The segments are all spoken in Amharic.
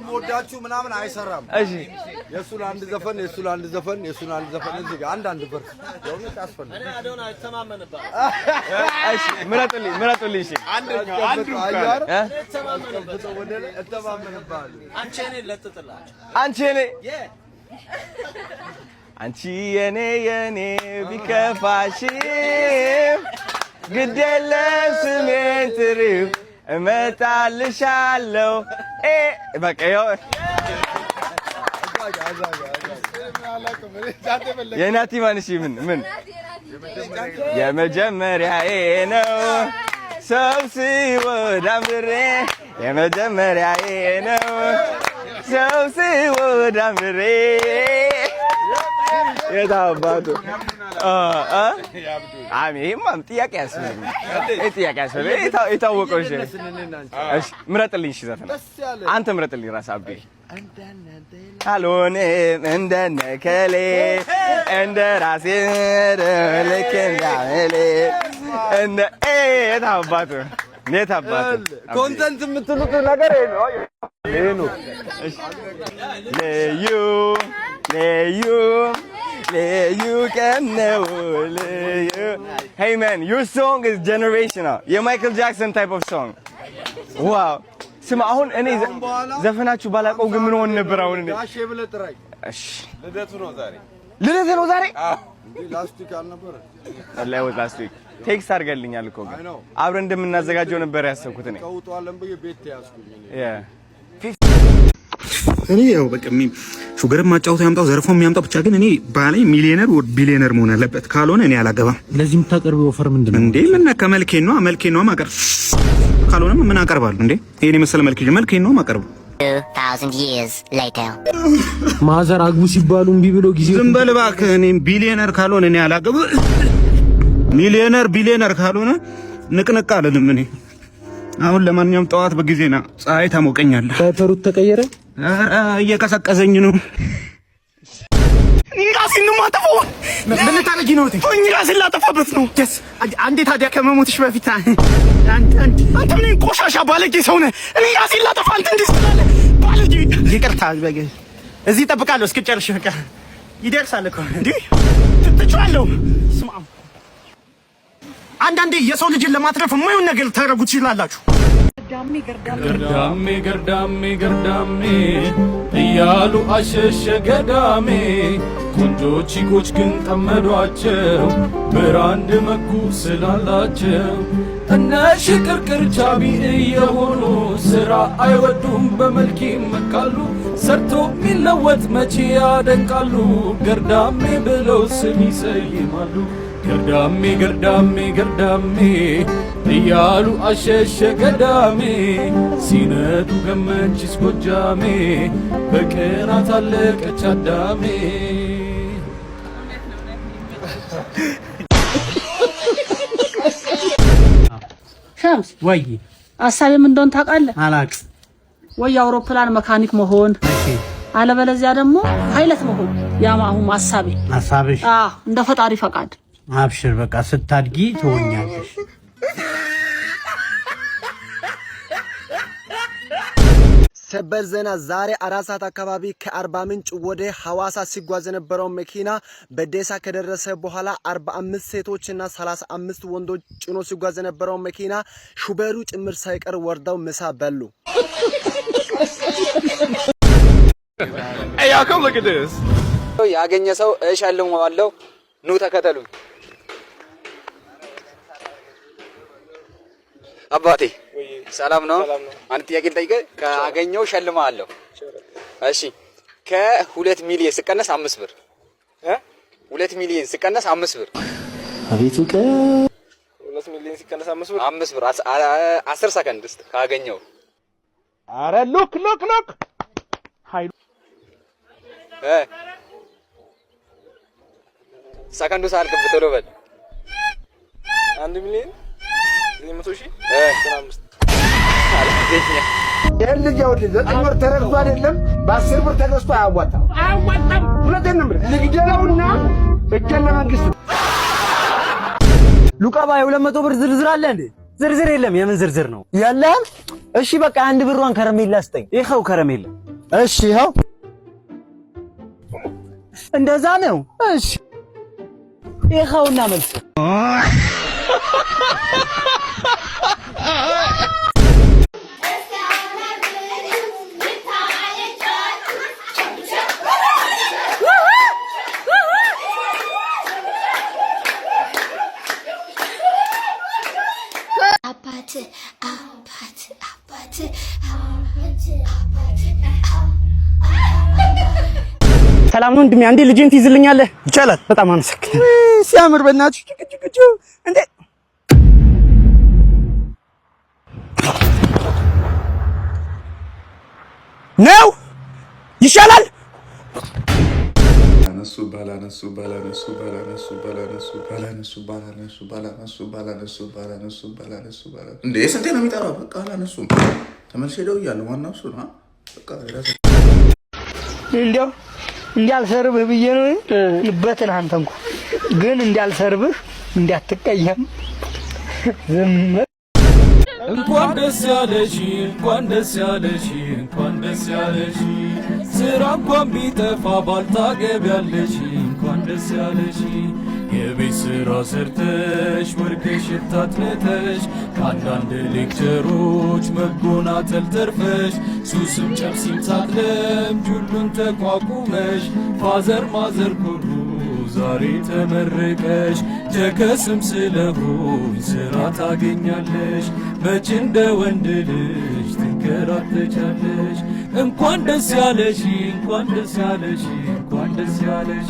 ወዳችሁ ምናምን አይሰራም እሺ የሱን አንድ ዘፈን እዚህ ጋር አንድ ብር የእውነት አስፈል እኔ አዶና ተማመነባ እሺ ምረጡልኝ እሺ አንዱ ጋር ተማመነባ አንቺ እኔ ለጥጥላችሁ አንቺ የኔ ቢከፋሽ ግዴለ ስሜን ትርፍ እመጣልሻለሁ በቃ የናቲ ማንሽ ምን የመጀመሪያዬ ነው ሰው ሲወዳምሬ የመጀመሪያዬ ነው ሰው ሲወዳምሬ የታባቱ አሜን ጥያቄ ያስፈልግ የታወቀው እሺ ምረጥልኝ እሺ ዘፈን አንተ ምረጥልኝ ራስ አብዴ ካልሆነም እንደነከሌ እንደ ራሴ ልክ እንዳመሌ እንደ የታባቱ ኮንተንት የምትሉት ነገር ነው ለዩ ከነው ለዩ Hey man, your song is generational. የማይክል ጃክሰን type of song. Wow. ስማ አሁን እኔ ዘፈናችሁ ባላቀው ግን ምን ሆነ ነበር አሁን እኔ ጋሼ ብለህ ጥራኝ እሺ ልደቱ ነው ዛሬ አዎ እንዴ ላስት ዊክ አልነበረ ወላሂ ወጣ ላስት ዊክ ቴክስት አድርገልኛል እኮ ግን አብረን እንደምናዘጋጀው ነበር ያሰብኩት እኔ ከውጣለን በየ ቤት ያስኩኝ እኔ ያው በቃ ሹገርም ማጫወት ያምጣው ዘርፎም ያምጣው ብቻ ግን እኔ ባላይ ሚሊዮነር ወር ቢሊዮነር መሆን አለበት ካልሆነ እኔ አላገባም። ለዚህ የምታቀርበው ኦፈር ምንድነው እንዴ? ምን ከመልኬን ነው ማቀርብ ካልሆነ ምን አቀርባለሁ እንዴ? ይሄን መሰለ መልኬን ነው ማቀርብ 2000 years later ማዘር አግቡ ሲባሉ እምቢ ብሎ ጊዜ ዝም በል እባክህ። እኔ ቢሊዮነር ካልሆነ እኔ አላገባም። ቢሊዮነር ካልሆነ ንቅንቅ አልልም እኔ። አሁን ለማንኛውም ጠዋት በጊዜና ፀሐይ ታሞቀኛለህ። ዳይፐሩት ተቀየረ እየቀሰቀሰኝ ነው። ራሴን ነው የማጠፋው። ምን ልታረጊ ነው? ራሴን ላጠፋበት ነው። አንዴ ታዲያ ከመሞትሽ በፊት አንተ ምን ቆሻሻ ባለጌ ሰው ነህ። እኔ ራሴን ላጠፋ አንተ እንዲህ ትላለህ? ባለጌ ይቅርታ፣ እዚህ እጠብቃለሁ እስክጨርሽ። በቃ ይደርሳል እኮ እንዴ ትችላለሁ። ስማ አንዳንዴ የሰው ልጅን ለማትረፍ የማይሆን ነገር ታረጉ ትችላላችሁ። ገርዳሜ እያሉ አሸሸ ገዳሜ ቆንጆ ቺኮች ግን ጠመዷቸው ብራንድ መኩ ስላላቸው እነ ሽቅርቅር ቻቢ እየሆኑ ስራ አይወዱም በመልክ ይመካሉ ሰርቶ ሚለወጥ መቼ ያደንቃሉ ገርዳሜ ብለው ስም ይሰይማሉ ገርዳሜ እያሉ አሸሸ ገዳሜ ሲነዱ ገመችስ ጎጃሜ በቅናት አለቀች አዳሜ ሸምስ ወይ አሳቤ ምን እንደሆነ ታውቃለህ? አላውቅም። ወይ አውሮፕላን መካኒክ መሆን አለበለዚያ ደግሞ ፓይለት መሆን ያማሁም አሳቤሽ እንደ ፈጣሪ ፈቃድ አብሽር በቃ ስታድጊ ትሆኛለሽ። ሰበር ዜና ዛሬ 4 ሰዓት አካባቢ ከአርባ ምንጭ ወደ ሐዋሳ ሲጓዝ የነበረው መኪና በደሳ ከደረሰ በኋላ 45 ሴቶችና 35 ወንዶች ጭኖ ሲጓዝ የነበረው መኪና ሹፌሩ ጭምር ሳይቀር ወርደው ምሳ በሉ። Hey, y'all come look at this. ያገኘ ሰው እሸልመዋለሁ ኑ ተከተሉኝ። አባቴ ሰላም ነው? አንድ ጥያቄ ልጠይቅህ። ካገኘው እሸልምሃለሁ። እሺ ከ2 ሚሊዮን ሲቀነስ 5 ብር 2 ሚሊዮን ሲቀነስ 5 ብር አቤት ቀ 2 ሚሊዮን ሲቀነስ 5 ብር 10 ሰከንድ ውስጥ ካገኘው። አረ ሉክ ሃይ ሰከንዱ ሳልክብ ቶሎ በል። 1 ሚሊዮን 900,000 የልጅ ያውልኝ 9 ብር ተረግዞ አይደለም በ10 ብር ተገዝቶ አያዋጣም። ሁለቴን ነው ልግደለውና እጀን ለመንግስት ሉቃባ 200 ብር ዝርዝር አለ እንዴ? ዝርዝር የለም። የምን ዝርዝር ነው ያለህ? እሺ በቃ 1 ብሯን ከረሜላ ስጠኝ። ይኸው ከረሜላ እሺ ይኸው እንደዛ ነው። እሺ ይኸውና መልስ ሰላም ነው እንድሜ አንዴ ልጄን ትይዝልኛለህ? ይቻላል። በጣም አመሰግናለሁ። ሲያምር በእናትሽ ጭቅጭቅጭ እንዴ ነው ይሻላል። እንዴ ስንቴ ነው የሚጠራው? በቃ አላነሱም። ተመልሼ ደውያለሁ። ዋናው እሱ ነው። በቃ እንደው እንዳልሰርብህ ብዬ ነው ልበትን አንተ እንኳን ግን እንዳልሰርብህ እንዳትቀየም ዝም እንኳን ደስ ያለሽ እንኳን ደስ ያለሽ እንኳን ደስ ያለሽ ስራ እንኳን ቢጠፋ ባልታገቢያለሽ እንኳን ደስ ያለሽ የቤት ስራ ሰርተሽ ወርቀሽ ታጥነተሽ ከአንዳንድ ሌክቸሮች መጎናተል ተርፈሽ ሱስም ጨብሲም ሳትለምጂ ሁሉን ተቋቁመሽ ፋዘር ማዘር ኩሩ ዛሬ ተመረቀሽ ጀከስም ስለሆኝ ስራ ታገኛለሽ መች እንደ ወንድ ልጅ ትንከራተቻለሽ እንኳን ደስ ያለሽ እንኳን ደስ ያለሽ እንኳን ደስ ያለሽ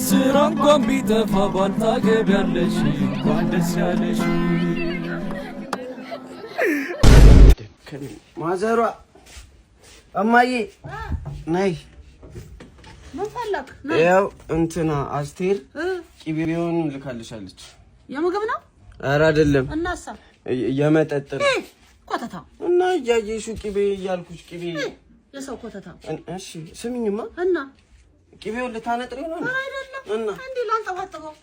ስራ እንኳን ቢጠፋ ባልታገቢያለሽ እንኳን ደስ ያለሽ ማዘሯ እማዬ ነይ ምን ፈለክ? ያው እንትና አስቴር ቂቤውን ልካልሻለች። የምግብ ነው? ኧረ አይደለም። እናሳ የመጠጥ ነው። ኮተታ እና እያየሹ ቂቤ እያልኩሽ ቂቤ የሰው ኮተታ። እሺ ስሚኝማ እና ቂቤውን ልታነጥሪው ነው? አይደለም እና እንዴ ላንጠባጥበው